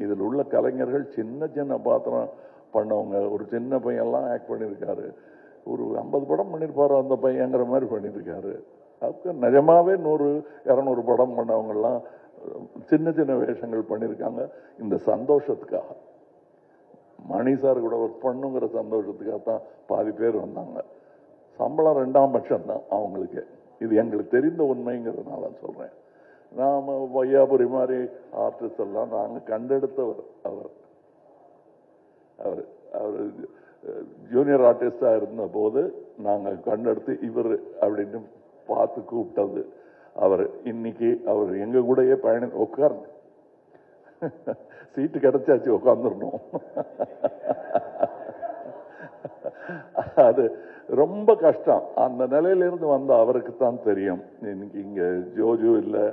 இதில் உள்ள கலைஞர்கள் சின்ன சின்ன பாத்திரம் பண்ணவங்க. ஒரு சின்ன பையன்லாம் ஆக்ட் பண்ணியிருக்காரு. ஒரு 50 படம் பண்ணியிருப்பாரு அந்த பையங்கிற மாதிரி பண்ணியிருக்காரு. அதுக்கு நிஜமாவே 100-200 படம் பண்ணவங்கெல்லாம் சின்ன சின்ன வேஷங்கள் பண்ணியிருக்காங்க. இந்த சந்தோஷத்துக்காக, மணி சார் கூட ஒர்க் பண்ணுங்கிற சந்தோஷத்துக்காக தான் பாதி பேர் வந்தாங்க. சம்பளம் 2ஆம் பட்சம் தான் அவங்களுக்கு. இது எங்களுக்கு தெரிந்த உண்மைங்கிறதுனால சொல்றேன். நாம வையாபுரி மாதிரி ஆர்டிஸ்ட் எல்லாம் நாங்கள் கண்டெடுத்தவர். அவர் அவர் அவர் ஜூனியர் ஆர்டிஸ்டா இருந்த போது நாங்கள் கண்டெடுத்து இவர் அப்படின்னு பார்த்து கூப்பிட்டது அவர். இன்னைக்கு அவர் எங்க கூடயே உட்கார்ந்து சீட்டு கிடைச்சாச்சு, உட்காந்துடணும். அது ரொம்ப கஷ்டம். அந்த நிலையிலிருந்து வந்த அவருக்கு தான் தெரியும். இன்னைக்கு இங்க ஜோஜு இல்லை,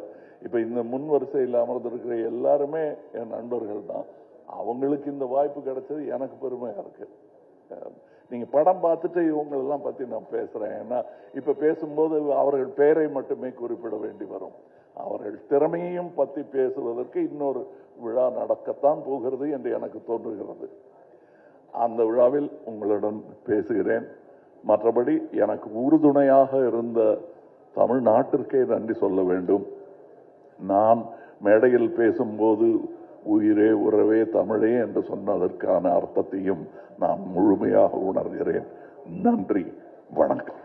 இப்ப இந்த முன் வரிசையில் அமர்ந்திருக்கிற எல்லாருமே என் நண்பர்கள் தான். அவங்களுக்கு இந்த வாய்ப்பு கிடைச்சது எனக்கு பெருமையா இருக்கு. நீங்க படம் பார்த்துட்டு இவங்களெல்லாம் பத்தி நான் பேசுறேன். ஏன்னா இப்ப பேசும்போது அவர்கள் பெயரை மட்டுமே குறிப்பிட வேண்டி வரும். அவர்கள் திறமையையும் பத்தி பேசுவதற்கு இன்னொரு விழா நடக்கத்தான் போகிறது என்று எனக்கு தோன்றுகிறது. அந்த விழாவில் உங்களுடன் பேசுகிறேன். மற்றபடி எனக்கு உறுதுணையாக இருந்த தமிழ்நாட்டிற்கே நன்றி சொல்ல வேண்டும். நான் மேடையில் பேசும்போது உயிரே உறவே தமிழே என்று சொன்னதற்கான அர்த்தத்தையும் நான் முழுமையாக உணர்கிறேன். நன்றி, வணக்கம்.